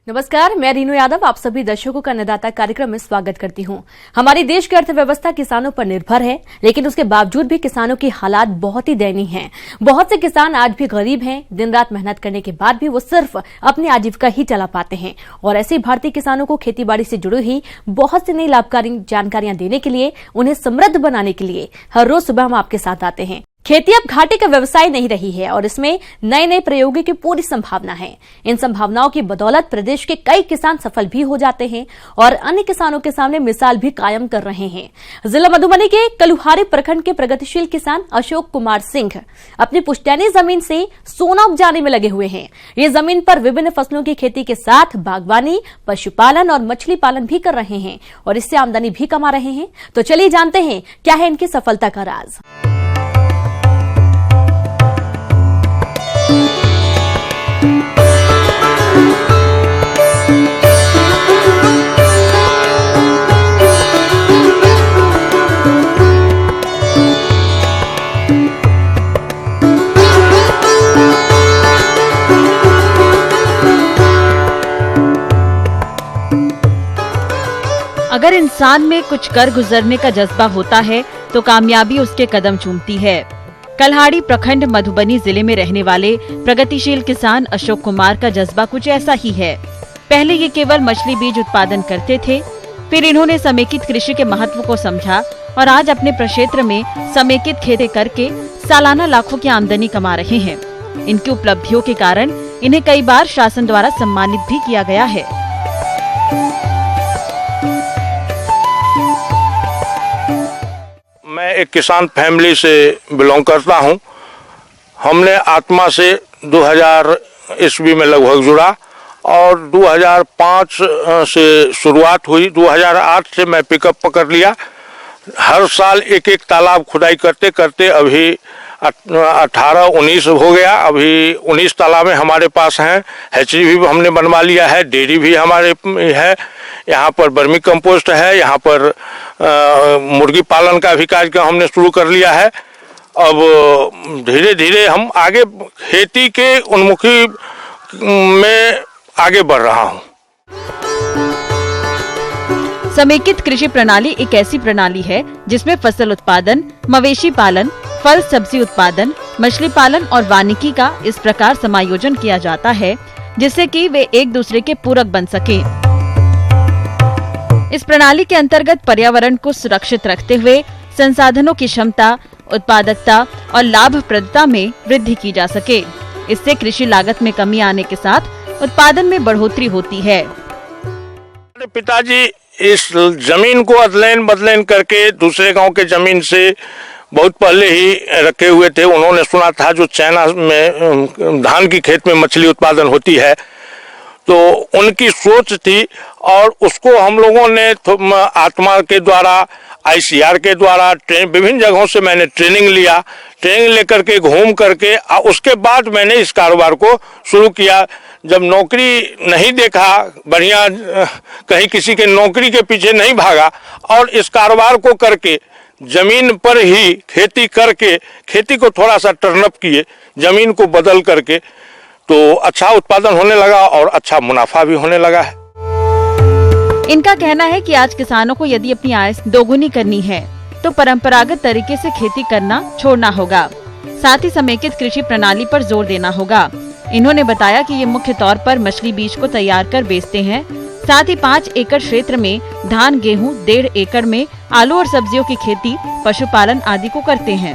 नमस्कार, मैं रीनू यादव आप सभी दर्शकों का अन्नदाता कार्यक्रम में स्वागत करती हूं। हमारी देश की अर्थव्यवस्था किसानों पर निर्भर है, लेकिन उसके बावजूद भी किसानों की हालात बहुत ही दयनीय हैं। बहुत से किसान आज भी गरीब हैं। दिन रात मेहनत करने के बाद भी वो सिर्फ अपनी आजीविका ही चला पाते हैं। और ऐसे ही भारतीय किसानों को खेतीबाड़ी से जुड़ी हुई बहुत सी नई लाभकारी जानकारियां देने के लिए, उन्हें समृद्ध बनाने के लिए हर रोज सुबह हम आपके साथ आते हैं। खेती अब घाटे का व्यवसाय नहीं रही है और इसमें नए नए प्रयोगों की पूरी संभावना है। इन संभावनाओं की बदौलत प्रदेश के कई किसान सफल भी हो जाते हैं और अन्य किसानों के सामने मिसाल भी कायम कर रहे हैं। जिला मधुबनी के कलुहारी प्रखंड के प्रगतिशील किसान अशोक कुमार सिंह अपनी पुश्तैनी जमीन से सोना उपजाने में लगे हुए हैं। ये जमीन पर विभिन्न फसलों की खेती के साथ बागवानी, पशुपालन और मछली पालन भी कर रहे हैं और इससे आमदनी भी कमा रहे हैं। तो चलिए जानते हैं क्या है इनकी सफलता का राज। अगर इंसान में कुछ कर गुजरने का जज्बा होता है तो कामयाबी उसके कदम चूमती है। कल्हाड़ी प्रखंड मधुबनी जिले में रहने वाले प्रगतिशील किसान अशोक कुमार का जज्बा कुछ ऐसा ही है। पहले ये केवल मछली बीज उत्पादन करते थे, फिर इन्होंने समेकित कृषि के महत्व को समझा और आज अपने प्रक्षेत्र में समेकित खेती करके सालाना लाखों की आमदनी कमा रहे हैं। इनकी उपलब्धियों के कारण इन्हें कई बार शासन द्वारा सम्मानित भी किया गया है। मैं एक किसान फैमिली से बिलोंग करता हूं। हमने आत्मा से 2000 ईस्वी में लगभग जुड़ा और 2005 से शुरुआत हुई। 2008 से मैं पिकअप पकड़ लिया। हर साल एक एक तालाब खुदाई करते करते अभी 18-19 हो गया। अभी 19 तालाबें हमारे पास हैं। हैचरी भी हमने बनवा लिया है, डेयरी भी हमारे है। यहाँ पर वर्मी कंपोस्ट है। यहाँ पर मुर्गी पालन का भी कार्यक्रम हमने शुरू कर लिया है। अब धीरे धीरे हम आगे खेती के उन्मुखी में आगे बढ़ रहा हूँ। समेकित कृषि प्रणाली एक ऐसी प्रणाली है जिसमें फसल उत्पादन, मवेशी पालन, फल सब्जी उत्पादन, मछली पालन और वानिकी का इस प्रकार समायोजन किया जाता है जिससे कि वे एक दूसरे के पूरक बन सके। इस प्रणाली के अंतर्गत पर्यावरण को सुरक्षित रखते हुए संसाधनों की क्षमता, उत्पादकता और लाभप्रदता में वृद्धि की जा सके। इससे कृषि लागत में कमी आने के साथ उत्पादन में बढ़ोतरी होती है। पिताजी इस जमीन को अदलैन बदलैन करके दूसरे गांव के जमीन से बहुत पहले ही रखे हुए थे। उन्होंने सुना था जो चाइना में धान की खेत में मछली उत्पादन होती है, तो उनकी सोच थी और उसको हम लोगों ने आत्मा के द्वारा, ICR के द्वारा विभिन्न जगहों से मैंने ट्रेनिंग लिया। ट्रेनिंग लेकर के घूम करके उसके बाद मैंने इस कारोबार को शुरू किया। जब नौकरी नहीं देखा बढ़िया, कहीं किसी के नौकरी के पीछे नहीं भागा और इस कारोबार को करके जमीन पर ही खेती करके खेती को थोड़ा सा टर्नअप किए, जमीन को बदल करके, तो अच्छा उत्पादन होने लगा और अच्छा मुनाफा भी होने लगा है। इनका कहना है कि आज किसानों को यदि अपनी आय दोगुनी करनी है तो परंपरागत तरीके से खेती करना छोड़ना होगा। साथ ही समेकित कृषि प्रणाली पर जोर देना होगा। इन्होंने बताया कि ये मुख्य तौर पर मछली बीज को तैयार कर बेचते हैं। साथ ही 5 एकड़ क्षेत्र में धान, गेहूं, 1.5 एकड़ में आलू और सब्जियों की खेती, पशुपालन आदि को करते हैं।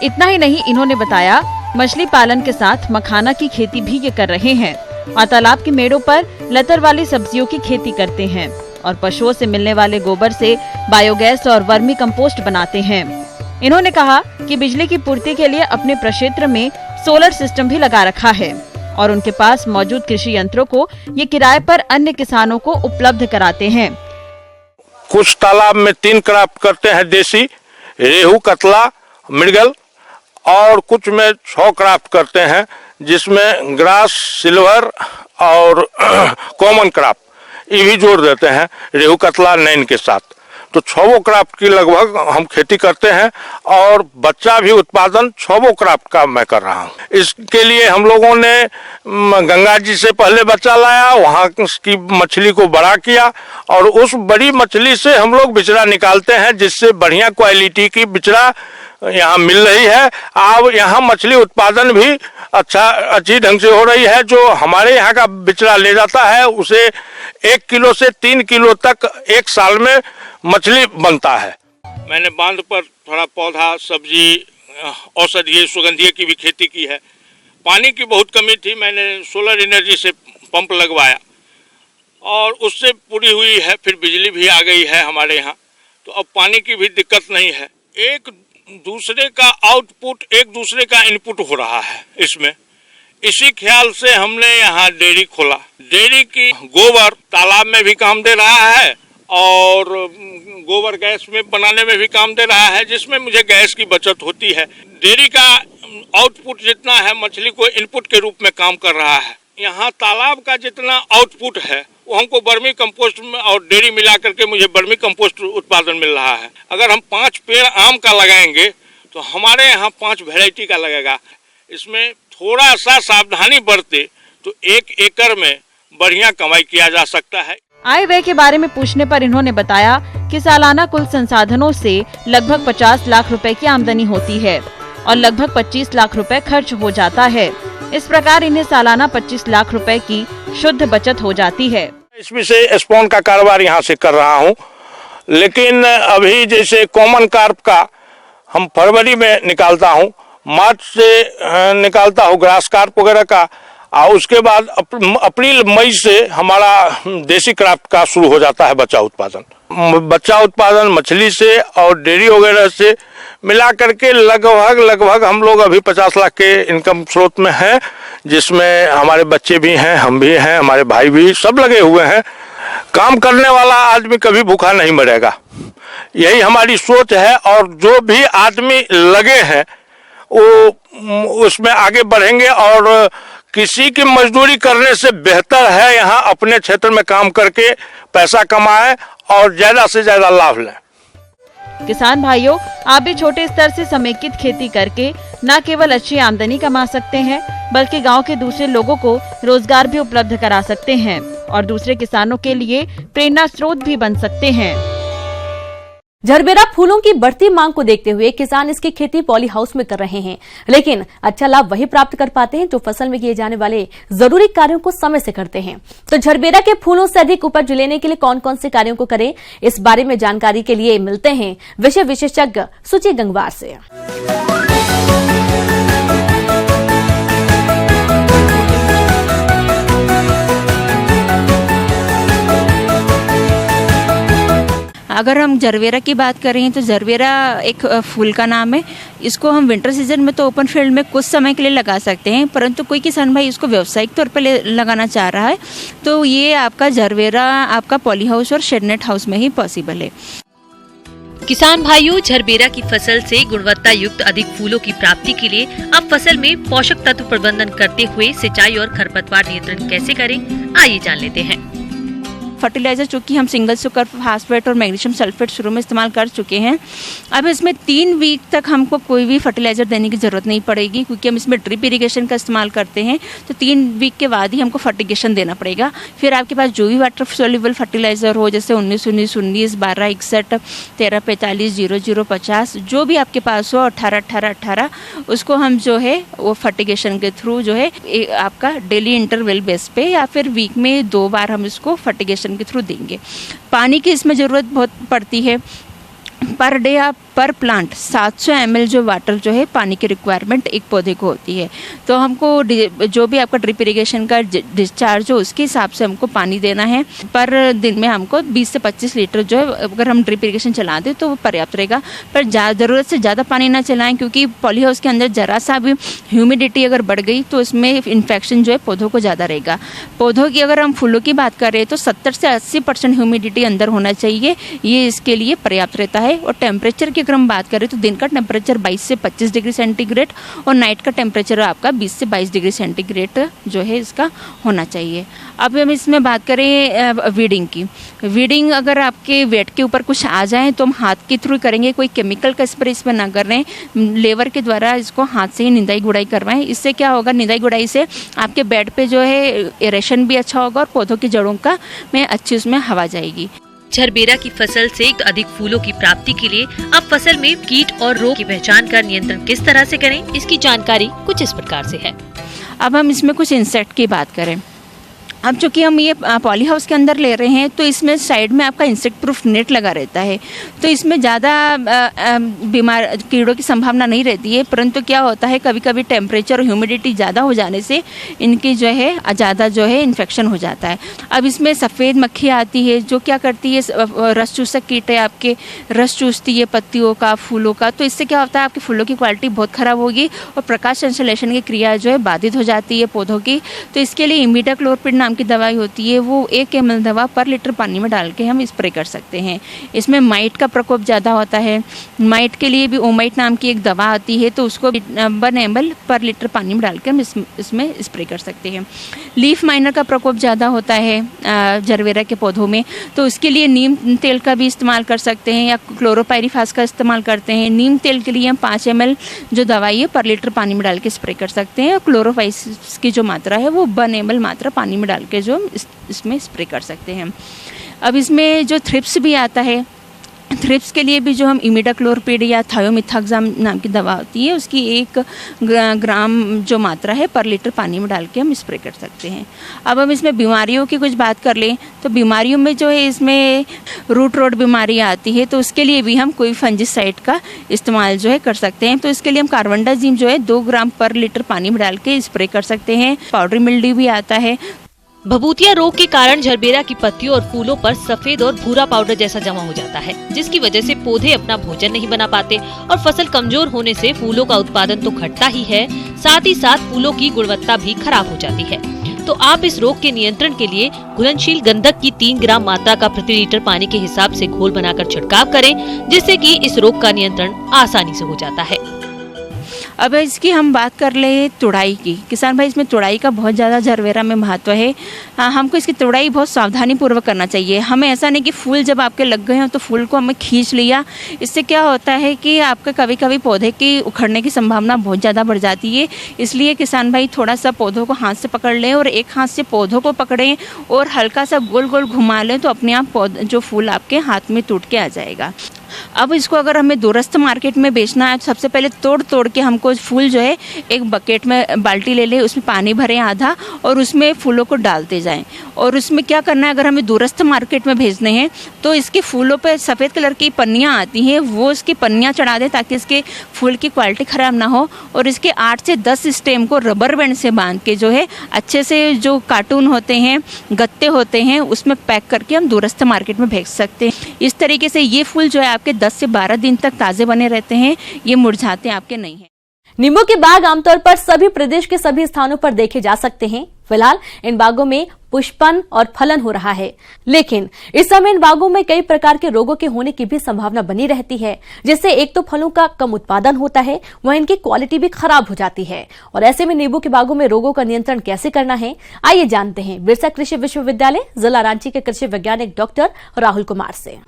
इतना ही नहीं, इन्होंने बताया मछली पालन के साथ मखाना की खेती भी ये कर रहे हैं और तालाब के मेड़ों पर लतर वाली सब्जियों की खेती करते हैं और पशुओं से मिलने वाले गोबर से बायोगैस और वर्मी कंपोस्ट बनाते हैं। इन्होंने कहा कि बिजली की पूर्ति के लिए अपने प्रक्षेत्र में सोलर सिस्टम भी लगा रखा है और उनके पास मौजूद कृषि यंत्रों को ये किराए पर अन्य किसानों को उपलब्ध कराते हैं। कुछ तालाब में 3 क्राफ्ट करते हैं, देसी, रेहू, कतला, मृगल, और कुछ में 6 क्राफ्ट करते हैं जिसमें ग्रास, सिल्वर और कॉमन क्राफ्ट ये भी जोड़ देते हैं, रेहू, कतला, नैन के साथ। तो 6 क्रॉप की लगभग हम खेती करते हैं और बच्चा भी उत्पादन 6 क्रॉप का मैं कर रहा हूँ। इसके लिए हम लोगों ने गंगा जी से पहले बच्चा लाया, वहाँ की मछली को बड़ा किया और उस बड़ी मछली से हम लोग बिचड़ा निकालते हैं, जिससे बढ़िया क्वालिटी की बिचड़ा यहाँ मिल रही है। अब यहाँ मछली उत्पादन भी अच्छी ढंग से हो रही है। जो हमारे यहाँ का बिचड़ा ले जाता है उसे 1 किलो से 3 किलो तक एक साल में मछली बनता है। मैंने बांध पर थोड़ा पौधा, सब्जी, औषधीय, सुगंधीय की भी खेती की है। पानी की बहुत कमी थी, मैंने सोलर एनर्जी से पंप लगवाया और उससे पूरी हुई है। फिर बिजली भी आ गई है हमारे यहाँ, तो अब पानी की भी दिक्कत नहीं है। एक दूसरे का आउटपुट एक दूसरे का इनपुट हो रहा है इसमें। इसी ख्याल से हमने यहाँ डेयरी खोला। डेयरी की गोबर तालाब में भी काम दे रहा है और गोबर गैस में बनाने में भी काम दे रहा है, जिसमें मुझे गैस की बचत होती है। डेयरी का आउटपुट जितना है मछली को इनपुट के रूप में काम कर रहा है। यहाँ तालाब का जितना आउटपुट है वो हमको वर्मी कंपोस्ट में और डेयरी मिला करके मुझे वर्मी कंपोस्ट उत्पादन मिल रहा है। अगर हम 5 पेड़ आम का लगाएंगे तो हमारे यहाँ 5 वैरायटी का लगेगा। इसमें थोड़ा सा सावधानी बरते तो 1 एकड़ में बढ़िया कमाई किया जा सकता है। आय व्यय के बारे में पूछने पर इन्होंने बताया कि सालाना कुल संसाधनों से लगभग 50 लाख रुपए की आमदनी होती है और लगभग 25 लाख रुपए खर्च हो जाता है। इस प्रकार इन्हें सालाना 25 लाख रुपए की शुद्ध बचत हो जाती है। इसमें से स्पॉन का कारोबार यहाँ से कर रहा हूँ, लेकिन अभी जैसे कॉमन कार्प का हम फरवरी में निकालता हूँ, मार्च से निकालता हूँ ग्रास कार्प वगैरह का, और उसके बाद अप्रैल मई से हमारा देसी क्राफ्ट का शुरू हो जाता है बच्चा उत्पादन मछली से और डेयरी वगैरह से मिला करके लगभग हम लोग अभी 50 लाख के इनकम स्रोत में हैं, जिसमें हमारे बच्चे भी हैं, हम भी हैं, हमारे भाई भी सब लगे हुए हैं। काम करने वाला आदमी कभी भूखा नहीं मरेगा, यही हमारी सोच है। और जो भी आदमी लगे हैं वो उसमें आगे बढ़ेंगे और किसी की मजदूरी करने से बेहतर है यहाँ अपने क्षेत्र में काम करके पैसा कमाएं और ज्यादा से ज्यादा लाभ लें। किसान भाइयों, आप भी छोटे स्तर से समेकित खेती करके न केवल अच्छी आमदनी कमा सकते हैं, बल्कि गांव के दूसरे लोगों को रोजगार भी उपलब्ध करा सकते हैं और दूसरे किसानों के लिए प्रेरणा स्रोत भी बन सकते हैं। झरबेरा फूलों की बढ़ती मांग को देखते हुए किसान इसकी खेती पॉली हाउस में कर रहे हैं, लेकिन अच्छा लाभ वही प्राप्त कर पाते हैं जो फसल में किए जाने वाले जरूरी कार्यों को समय से करते हैं। तो झरबेरा के फूलों से अधिक उपज लेने के लिए कौन कौन से कार्यों को करें, इस बारे में जानकारी के लिए मिलते हैं विषय विशेषज्ञ सुची गंगवार से। अगर हम झरबेरा की बात करें तो झरबेरा एक फूल का नाम है। इसको हम विंटर सीजन में तो ओपन फील्ड में कुछ समय के लिए लगा सकते हैं, परंतु कोई किसान भाई इसको व्यावसायिक तौर पर लगाना चाह रहा है तो ये आपका झरबेरा आपका पॉली हाउस और शेडनेट हाउस में ही पॉसिबल है। किसान भाइयों, झरबेरा की फसल से गुणवत्ता युक्त अधिक फूलों की प्राप्ति के लिए अब फसल में पोषक तत्व प्रबंधन करते हुए सिंचाई और खरपतवार नियंत्रण कैसे करें, आइए जान लेते हैं। फर्टिलाइजर चूँकि हम सिंगल सुपर फास्फेट और मैग्नीशियम सल्फेट शुरू में इस्तेमाल कर चुके हैं, अब इसमें 3 वीक तक हमको कोई भी फर्टिलाइजर देने की ज़रूरत नहीं पड़ेगी, क्योंकि हम इसमें ड्रिप इरिगेशन का इस्तेमाल करते हैं। तो 3 वीक के बाद ही हमको फर्टिगेशन देना पड़ेगा। फिर आपके पास जो भी वाटर सोल्यूबल फर्टिलाइजर हो, जैसे 19-19-19, 12-61, 13-45, 00-50, जो भी आपके पास हो, 18-18-18, उसको हम जो है वो फर्टिगेशन के थ्रू जो है आपका डेली इंटरवल बेस पे या फिर वीक में 2 बार हम इसको फर्टिगेशन के थ्रू देंगे। पानी की इसमें ज़रूरत बहुत पड़ती है। पर डे आप पर प्लांट 700 ml जो वाटर जो है पानी की रिक्वायरमेंट एक पौधे को होती है। तो हमको जो भी आपका ड्रिप इरिगेशन का डिस्चार्ज हो उसके हिसाब से हमको पानी देना है। पर दिन में हमको 20 से 25 लीटर जो है अगर हम ड्रिप इरिगेशन चला दें तो वो पर्याप्त रहेगा। पर ज़रूरत से ज़्यादा पानी ना चलाएं, क्योंकि पॉली हाउस के अंदर ज़रा सा भी ह्यूमिडिटी अगर बढ़ गई तो इसमें इन्फेक्शन जो है पौधों को ज़्यादा रहेगा। पौधों की अगर हम फूलों की बात करें तो 70 से 80% ह्यूमिडिटी अंदर होना चाहिए, ये इसके लिए पर्याप्त रहता है। और टेम्परेचर की अगर हम बात करें तो दिन का टेम्परेचर 22 से 25 डिग्री सेंटीग्रेड और नाइट का टेम्परेचर आपका 20 से 22 डिग्री सेंटीग्रेड जो है इसका होना चाहिए। अब हम इसमें बात करें वीडिंग की। वीडिंग अगर आपके वेट के ऊपर कुछ आ जाए तो हम हाथ के थ्रू करेंगे, कोई केमिकल का स्प्रे इसमें ना करें, लेवर के द्वारा इसको हाथ से ही निंदाई गुड़ाई करवाएं। इससे क्या होगा, निंदाई गुड़ाई से आपके बेड पे जो है एरेशन भी अच्छा होगा और पौधों की जड़ों का में अच्छी उसमें हवा जाएगी। झरबेरा की फसल से अधिक फूलों की प्राप्ति के लिए अब फसल में कीट और रोग की पहचान कर नियंत्रण किस तरह से करें, इसकी जानकारी कुछ इस प्रकार से है। अब हम इसमें कुछ इंसेक्ट की बात करें। अब चूँकि हम ये पॉली हाउस के अंदर ले रहे हैं तो इसमें साइड में आपका इंसेक्ट प्रूफ नेट लगा रहता है, तो इसमें ज़्यादा बीमार कीड़ों की संभावना नहीं रहती है। परंतु क्या होता है, कभी कभी टेम्परेचर और ह्यूमिडिटी ज़्यादा हो जाने से इनकी जो है ज़्यादा जो है इन्फेक्शन हो जाता है। अब इसमें सफ़ेद मक्खी आती है जो क्या करती है, रस चूसक कीट है, आपके रस चूसती है पत्तियों का, फूलों का। तो इससे क्या होता है, आपके फूलों की क्वालिटी बहुत ख़राब होगी और प्रकाश संश्लेषण की क्रिया जो है बाधित हो जाती है पौधों की। तो इसके लिए इमिडाक्लोपरिड नाम की दवाई होती है, वो 1 ml दवा पर लीटर पानी में डाल के हम स्प्रे कर सकते हैं। इसमें माइट का प्रकोप ज़्यादा होता है, माइट के लिए भी ओमाइट नाम की एक दवा आती है, तो उसको 1 ml पर लीटर पानी में डाल के हम इसमें स्प्रे कर सकते हैं। लीफ माइनर का प्रकोप ज़्यादा होता है झरबेरा के पौधों में, तो उसके लिए नीम तेल का भी इस्तेमाल कर सकते हैं या क्लोरोपाइरीफास का इस्तेमाल करते हैं। नीम तेल के लिए हम 5 ml जो दवाई है पर लीटर पानी में डाल के स्प्रे कर सकते हैं और क्लोरोफाइस की जो मात्रा है वो 1 ml मात्रा पानी में डाल के जो इसमें स्प्रे कर सकते हैं। अब इसमें जो थ्रिप्स भी आता है, थ्रिप्स के लिए भी जो हम इमिडाक्लोपरिड या थायोमिथाक्साम नाम की दवा होती है उसकी 1 ग्राम जो मात्रा है पर लीटर पानी में डाल के हम स्प्रे कर सकते हैं। अब हम इसमें बीमारियों की कुछ बात कर लें तो बीमारियों में जो है इसमें रूट रोड बीमारी आती है, तो उसके लिए भी हम कोई फंजिसाइड का इस्तेमाल जो है कर सकते हैं। तो इसके लिए हम कार्बनडाजिम जो है 2 ग्राम पर लीटर पानी में डाल के स्प्रे कर सकते हैं। पाउडरी मिल्ड्यू भी आता है। भभूतिया रोग के कारण झरबेरा की पत्तियों और फूलों पर सफेद और भूरा पाउडर जैसा जमा हो जाता है, जिसकी वजह से पौधे अपना भोजन नहीं बना पाते और फसल कमजोर होने से फूलों का उत्पादन तो घटता ही है, साथ ही साथ फूलों की गुणवत्ता भी खराब हो जाती है। तो आप इस रोग के नियंत्रण के लिए घुलनशील गंधक की 3 ग्राम मात्रा का प्रति लीटर पानी के हिसाब से घोल बनाकर छिड़काव करें, जिससे कि इस रोग का नियंत्रण आसानी से हो जाता है। अब इसकी हम बात कर ले तुड़ाई की। किसान भाई, इसमें तुड़ाई का बहुत ज़्यादा झरबेरा में महत्व है। हमको इसकी तुड़ाई बहुत सावधानी पूर्वक करना चाहिए। हमें ऐसा नहीं कि फूल जब आपके लग गए हों तो फूल को हमें खींच लिया। इससे क्या होता है कि आपका कभी कभी पौधे की उखड़ने की संभावना बहुत ज़्यादा बढ़ जाती है। इसलिए किसान भाई थोड़ा सा पौधों को हाथ से पकड़ लें और एक हाथ से पौधों को पकड़ें और हल्का सा गोल गोल घुमा लें तो अपने आप जो फूल आपके हाथ में टूट के आ जाएगा। अब इसको अगर हमें दूरस्थ मार्केट में बेचना है तो सबसे पहले तोड़ के हमको फूल जो है एक बकेट में बाल्टी ले लें, उसमें पानी भरें आधा और उसमें फूलों को डालते जाएं। और उसमें क्या करना है, अगर हमें दूरस्थ मार्केट में भेजने हैं तो इसके फूलों पे सफ़ेद कलर की पन्नियाँ आती हैं, वो इसकी पन्नियाँ चढ़ा दें ताकि इसके फूल की क्वालिटी ख़राब ना हो। और इसके 8 से 10 स्टेम को रबर बैंड से बांध के जो है अच्छे से जो कार्टून होते हैं, गत्ते होते हैं, उसमें पैक करके हम दूरस्थ मार्केट में भेज सकते हैं। इस तरीके से ये फूल जो है आपके 10 से 12 दिन तक ताज़े बने रहते हैं, ये मुरझाते आपके नहीं हैं। नींबू के बाग आमतौर पर सभी प्रदेश के सभी स्थानों पर देखे जा सकते हैं। फिलहाल इन बागों में पुष्पन और फलन हो रहा है, लेकिन इस समय इन बागों में कई प्रकार के रोगों के होने की भी संभावना बनी रहती है, जिससे एक तो फलों का कम उत्पादन होता है, वहीं इनकी क्वालिटी भी खराब हो जाती है। और ऐसे में नींबू के बागों में रोगों का नियंत्रण कैसे करना है, आइए जानते हैं बिरसा कृषि विश्वविद्यालय जिला रांची के कृषि वैज्ञानिक डॉक्टर राहुल कुमार से।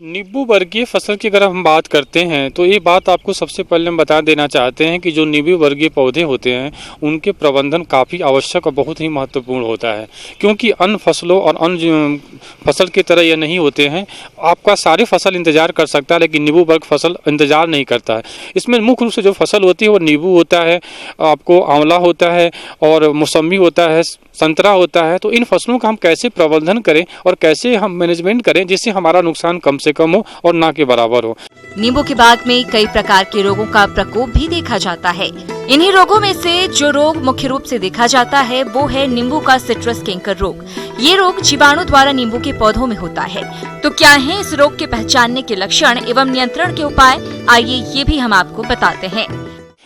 नींबू वर्गीय फसल की अगर हम बात करते हैं तो ये बात आपको सबसे पहले हम बता देना चाहते हैं कि जो नींबू वर्गीय पौधे होते हैं उनके प्रबंधन काफ़ी आवश्यक और बहुत ही महत्वपूर्ण होता है, क्योंकि अन्य फसलों और अन्य फसल की तरह ये नहीं होते हैं। आपका सारी फसल इंतजार कर सकता है लेकिन नींबू वर्ग फसल इंतजार नहीं करता है। इसमें मुख्य रूप से जो फसल होती है वो नींबू होता है, आपको आंवला होता है और मौसम्बी होता है, संतरा होता है, तो इन फसलों का हम कैसे प्रबंधन करें और कैसे हम मैनेजमेंट करें जिससे हमारा नुकसान कम से कम हो और ना के बराबर हो। नींबू के बाग में कई प्रकार के रोगों का प्रकोप भी देखा जाता है। इन्हीं रोगों में से जो रोग मुख्य रूप से देखा जाता है वो है नींबू का सिट्रस कैंकर रोग। ये रोग जीवाणु द्वारा नींबू के पौधों में होता है। तो क्या है इस रोग के पहचानने के लक्षण एवं नियंत्रण के उपाय, आइए ये भी हम आपको बताते हैं।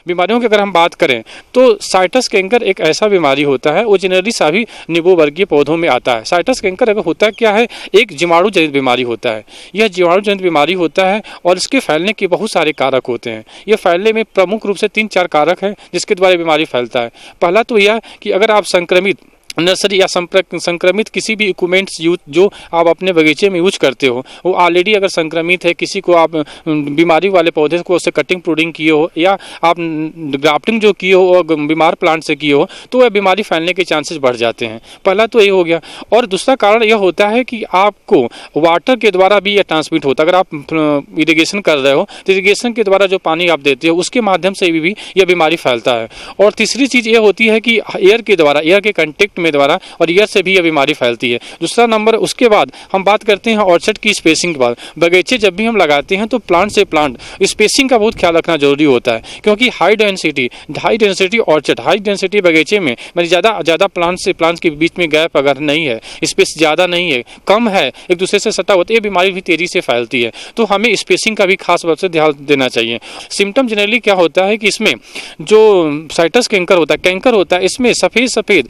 बीमारियों की अगर हम बात करें तो साइटस कैंकर एक ऐसा बीमारी होता है, वो जनरली सभी नींबू वर्गीय पौधों में आता है। साइटस कैंकर अगर होता क्या है, एक जीवाणु जनित बीमारी होता है। यह जीवाणु जनित बीमारी होता है और इसके फैलने के बहुत सारे कारक होते हैं। यह फैलने में प्रमुख रूप से 3-4 कारक हैं जिसके द्वारा बीमारी फैलता है। पहला तो यह कि अगर आप संक्रमित नर्सरी या संक्रमित किसी भी इक्विपमेंट्स जो आप अपने बगीचे में यूज करते हो, वो ऑलरेडी अगर संक्रमित है, किसी को आप बीमारी वाले पौधे को उससे कटिंग प्रूडिंग किए हो या आप ग्राफ्टिंग जो किए हो और बीमार प्लांट से किए हो, तो वह बीमारी फैलने के चांसेस बढ़ जाते हैं। पहला तो ये हो गया। और दूसरा कारण यह होता है कि आपको वाटर के द्वारा भी यह ट्रांसमिट होता है। अगर आप इरिगेशन कर रहे हो तो इरिगेशन के द्वारा जो पानी आप देते हो उसके माध्यम से भी यह बीमारी फैलता है। और तीसरी चीज़ ये होती है कि एयर के द्वारा, एयर के कंटेक्ट द्वारा और एयर से भी यह बीमारी फैलती है। दूसरा नंबर, उसके बाद हम बात करते हैं ऑर्चर्ड की स्पेसिंग के बाद। बगीचे जब भी हम लगाते हैं तो प्लांट से प्लांट स्पेसिंग का बहुत ख्याल रखना जरूरी होता है, क्योंकि high density orchard, high density बगीचे में ज़्यादा प्लांट से प्लांट के बीच में गैप अगर नहीं है, स्पेस ज़्यादा नहीं है, कम है, एक दूसरे से सटा होता है, ये बीमारी भी तेजी से फैलती है। तो हमें स्पेसिंग का भी खास बात से ध्यान देना चाहिए। सिम्टम जनरली क्या होता है कि इसमें जो साइटस कैंकर होता है, इसमें सफ़ेद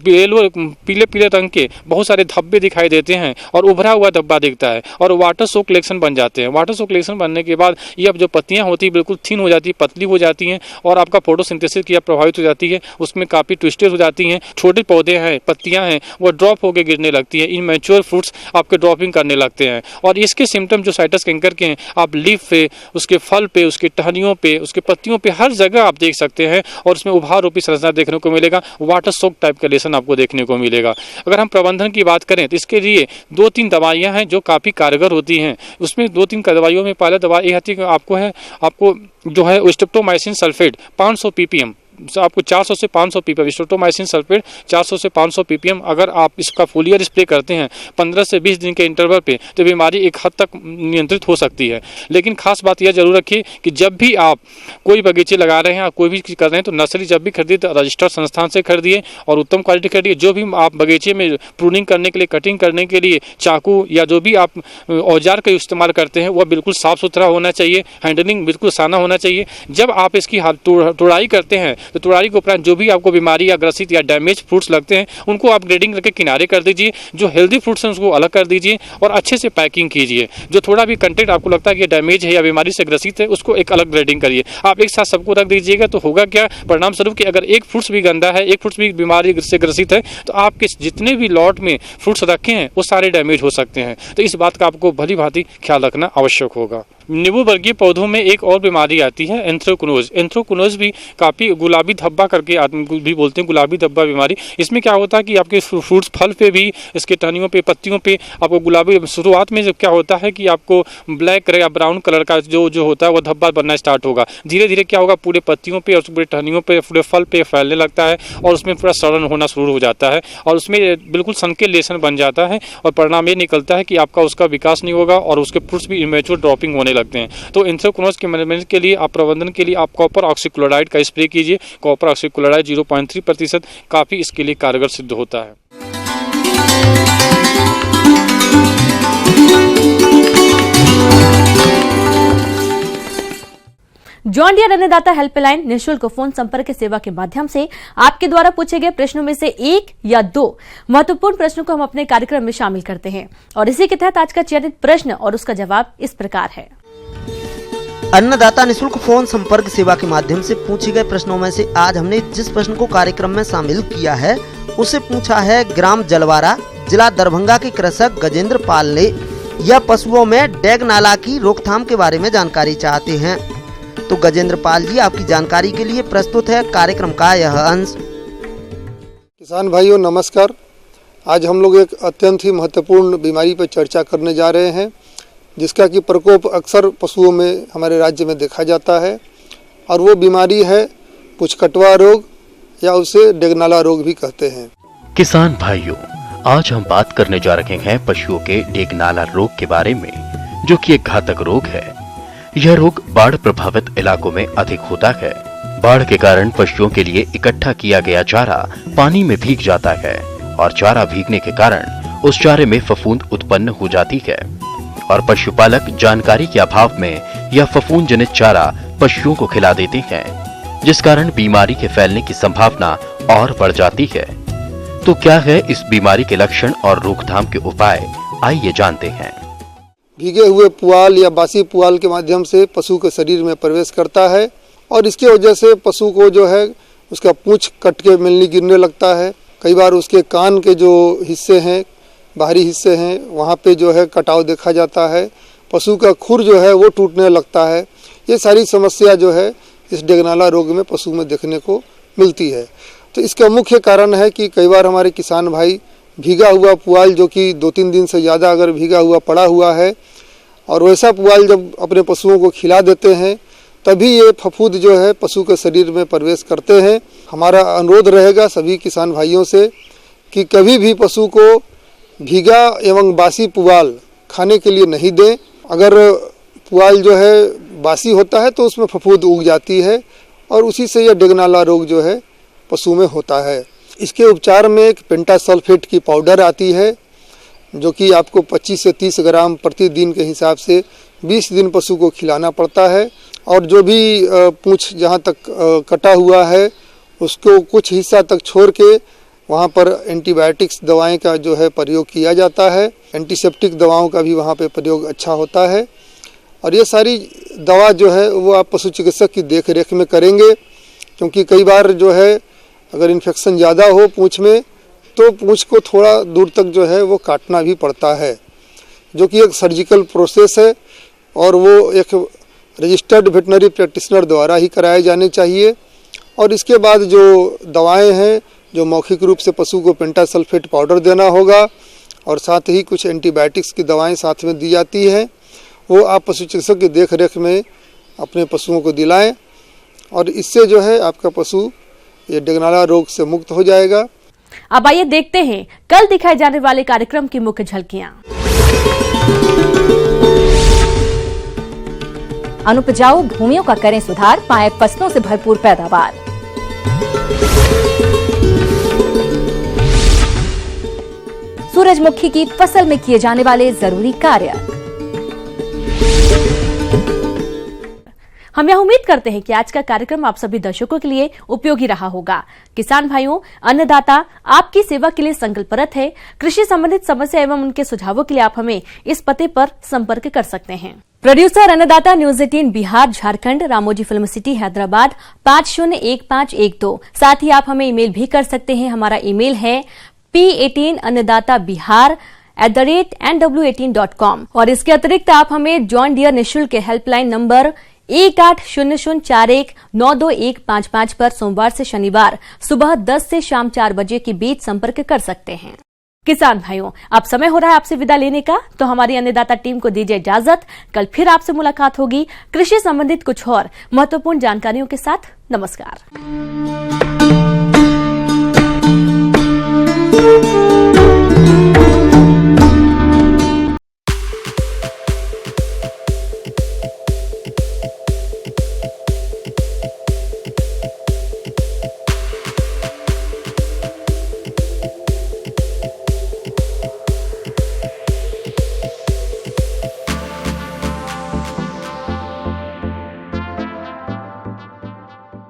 पीले रंग के बहुत सारे धब्बे दिखाई देते हैं और उभरा हुआ धब्बा दिखता है और वाटर सोक लेक्शन बन जाते हैं। वाटर सोक लेक्शन बनने के बाद ये अब जो पत्तियां होती है बिल्कुल थिन हो जाती है, पतली हो जाती हैं और आपका फोटोसिंथेसिस की प्रभावित हो जाती है, उसमें काफ़ी ट्विस्टेड हो जाती हैं। छोटे पौधे हैं, पत्तियां हैं, वो ड्रॉप होकर गिरने लगती हैं। इनमैच्योर फ्रूट्स आपके ड्रॉपिंग करने लगते हैं। और इसके सिम्टम जो साइटस कैंकर के हैं, आप लीफ पे, उसके फल पे, उसके टहनियों पे, उसके पत्तियों पे, हर जगह आप देख सकते हैं और उसमें उभार रूपी संरचना देखने को मिलेगा। वाटर सोक टाइप का लेसन आपको देखने को मिलेगा। अगर हम प्रबंधन की बात करें तो इसके लिए 2-3 दवाइयां हैं जो काफ़ी कारगर होती हैं। उसमें 2-3 दवाइयों में पहला दवाई आती है आपको जो है स्ट्रेप्टोमाइसिन सल्फेट 500 ppm, आपको 400 से 500 ppm स्ट्रेप्टोमाइसिन सल्फेट 400 से 500 ppm अगर आप इसका फुल स्प्रे करते हैं 15 से 20 दिन के इंटरवल पे, तो बीमारी एक हद तक नियंत्रित हो सकती है। लेकिन खास बात यह जरूर रखिए कि जब भी आप कोई बगीचे लगा रहे हैं या कोई भी चीज़ कर रहे हैं तो नर्सरी जब भी खरीदिए तो रजिस्टर्ड संस्थान से खरीदिए और उत्तम क्वालिटी खरीदिए। जो भी आप बगीचे में प्रूनिंग करने के लिए, कटिंग करने के लिए चाकू या जो भी आप औजार का इस्तेमाल करते हैं वह बिल्कुल साफ़ सुथरा होना चाहिए, हैंडलिंग बिल्कुल आसाना होना चाहिए। जब आप इसकी तुड़ाई करते हैं तो तुड़ाई के उपरांत जो भी आपको बीमारी या ग्रसित या डैमेज फ्रूट्स लगते हैं उनको आप ग्रेडिंग करके किनारे कर दीजिए। जो हेल्दी फ्रूट्स हैं उसको अलग कर दीजिए और अच्छे से पैकिंग कीजिए। जो थोड़ा भी कंटेंट आपको लगता है कि डैमेज है या बीमारी से ग्रसित है उसको एक अलग ग्रेडिंग करिए। आप एक साथ सबको रख दीजिएगा तो होगा क्या, परिणाम स्वरूप कि अगर एक फ्रूट्स भी गंदा है, एक फ्रूट्स भी बीमारी से ग्रसित है, तो आपके जितने भी लॉट में फ्रूट्स रखे हैं वो सारे डैमेज हो सकते हैं। तो इस बात का आपको भली भांति ख्याल रखना आवश्यक होगा। नींबू वर्गीय पौधों में एक और बीमारी आती है एंथ्रेक्नोज। एंथ्रेक्नोज भी काफ़ी गुलाबी धब्बा करके आदमी भी बोलते हैं, गुलाबी धब्बा बीमारी। इसमें क्या होता है कि आपके फ्रूट्स फल पे भी, इसके टहनियों पे, पत्तियों पे आपको गुलाबी, शुरुआत में क्या होता है कि आपको ब्लैक या ब्राउन कलर का जो होता है वो धब्बा बनना स्टार्ट होगा। धीरे धीरे क्या होगा, पूरे पत्तियों पे और पूरे टहनियों पे, पूरे फल पे फैलने लगता है और उसमें पूरा सड़न होना शुरू हो जाता है और उसमें बिल्कुल सनके लेसन बन जाता है और परिणाम ये निकलता है कि आपका उसका विकास नहीं होगा और उसके फ्रूट्स भी इमेच्योर ड्रॉपिंग होने लगते हैं। तो एंथ्रेक्नोज के मैनेजमेंट के लिए आप प्रबंधन के लिए आप कॉपर ऑक्सीक्लोराइड का स्प्रे कीजिए। कॉपर ऑक्सीक्लोराइड 0.3% काफ़ी इसके लिए कारगर सिद्ध होता है। जॉन डियर अन्नदाता हेल्पलाइन निःशुल्क फोन संपर्क सेवा के माध्यम से आपके द्वारा पूछे गए प्रश्नों में से 1 या 2 महत्वपूर्ण प्रश्नों को हम अपने कार्यक्रम में शामिल करते हैं और इसी के तहत आज का चयनित प्रश्न और उसका जवाब इस प्रकार है। अन्नदाता निःशुल्क फोन संपर्क सेवा के माध्यम से पूछे गए प्रश्नों में से आज हमने जिस प्रश्न को कार्यक्रम में शामिल किया है उसे पूछा है ग्राम जलवारा, जिला दरभंगा के कृषक गजेंद्र पाल ने। यह पशुओं में डेग नाला की रोकथाम के बारे में जानकारी चाहते हैं। तो गजेंद्र पाल जी, आपकी जानकारी के लिए प्रस्तुत है कार्यक्रम का यह अंश। किसान भाइयों नमस्कार। आज हम लोग एक अत्यंत ही महत्वपूर्ण बीमारी पर चर्चा करने जा रहे हैं जिसका कि प्रकोप अक्सर पशुओं में हमारे राज्य में देखा जाता है और वो बीमारी है पुचकटवा रोग या उसे डेगनाला रोग भी कहते हैं। किसान भाइयों, आज हम बात करने जा रहे हैं पशुओं के डेगनाला रोग के बारे में, जो कि एक घातक रोग है। यह रोग बाढ़ प्रभावित इलाकों में अधिक होता है। बाढ़ के कारण पशुओं के लिए इकट्ठा किया गया चारा पानी में भीग जाता है और चारा भीगने के कारण उस चारे में फफूंद उत्पन्न हो जाती है और पशुपालक जानकारी के अभाव में यह फफूंद जनित चारा पशुओं को खिला देते हैं, जिस कारण बीमारी के फैलने की संभावना और बढ़ जाती है। तो क्या है इस बीमारी के लक्षण और रोकथाम के उपाय, आइए जानते हैं। भीगे हुए पुआल या बासी पुआल के माध्यम से पशु के शरीर में प्रवेश करता है और इसके वजह से पशु को जो है उसका पूंछ कट के मिलनी गिरने लगता है। कई बार उसके कान के जो हिस्से हैं, बाहरी हिस्से हैं, वहाँ पे जो है कटाव देखा जाता है। पशु का खुर जो है वो टूटने लगता है। ये सारी समस्या जो है इस डेगनाला रोग में पशु में देखने को मिलती है। तो इसका मुख्य कारण है कि कई बार हमारे किसान भाई भीगा हुआ पुआल, जो कि 2-3 दिन से ज़्यादा अगर भीगा हुआ पड़ा हुआ है, और वैसा पुआल जब अपने पशुओं को खिला देते हैं तभी ये फफूंद जो है पशु के शरीर में प्रवेश करते हैं। हमारा अनुरोध रहेगा सभी किसान भाइयों से कि कभी भी पशु को भीगा एवं बासी पुआल खाने के लिए नहीं दें। अगर पुआल जो है बासी होता है तो उसमें फफूंद उग जाती है और उसी से यह डेगनाला रोग जो है पशु में होता है। इसके उपचार में एक पेंटासल्फेट की पाउडर आती है, जो कि आपको 25 से 30 ग्राम प्रतिदिन के हिसाब से 20 दिन पशु को खिलाना पड़ता है। और जो भी पूंछ जहाँ तक कटा हुआ है उसको कुछ हिस्सा तक छोड़ के वहाँ पर एंटीबायोटिक्स दवाएं का जो है प्रयोग किया जाता है। एंटीसेप्टिक दवाओं का भी वहाँ पे प्रयोग अच्छा होता है। और ये सारी दवा जो है वो आप पशु चिकित्सक की देख रेख में करेंगे, क्योंकि कई बार जो है अगर इन्फेक्शन ज़्यादा हो पूंछ में तो पूंछ को थोड़ा दूर तक जो है वो काटना भी पड़ता है, जो कि एक सर्जिकल प्रोसेस है और वो एक रजिस्टर्ड वेटनरी प्रैक्टिशनर द्वारा ही कराए जाने चाहिए। और इसके बाद जो दवाएं हैं, जो मौखिक रूप से पशु को पेंटासल्फेट पाउडर देना होगा और साथ ही कुछ एंटीबायोटिक्स की दवाएं साथ में दी जाती हैं, वो आप पशु चिकित्सक की देख रेख में अपने पशुओं को दिलाएं और इससे जो है आपका पशु ये डेगनाला रोग से मुक्त हो जाएगा। अब आइए देखते हैं कल दिखाए जाने वाले कार्यक्रम की मुख्य झलकियां। अनुपजाऊ भूमियों का करें सुधार, पाएं फसलों से भरपूर पैदावार। सूरजमुखी की फसल में किए जाने वाले जरूरी कार्य। हम यह उम्मीद करते हैं कि आज का कार्यक्रम आप सभी दर्शकों के लिए उपयोगी रहा होगा। किसान भाइयों, अन्नदाता आपकी सेवा के लिए संकल्परत है। कृषि संबंधित समस्या एवं उनके सुझावों के लिए आप हमें इस पते पर संपर्क कर सकते हैं। प्रोड्यूसर अन्नदाता news 18 Bihar Jharkhand, Ramoji film city Hyderabad 501512। साथ ही आप हमें ईमेल भी कर सकते हैं। हमारा ईमेल है p18annadatabihar@nw18.com। और इसके अतिरिक्त आप हमें जॉन डियर निःशुल्क हेल्पलाइन नंबर 180041922155 पर सोमवार से शनिवार सुबह 10 से शाम 4 बजे के बीच संपर्क कर सकते हैं। किसान भाइयों, अब समय हो रहा है आपसे विदा लेने का, तो हमारी अन्नदाता टीम को दीजिए इजाजत। कल फिर आपसे मुलाकात होगी कृषि संबंधित कुछ और महत्वपूर्ण जानकारियों के साथ। नमस्कार।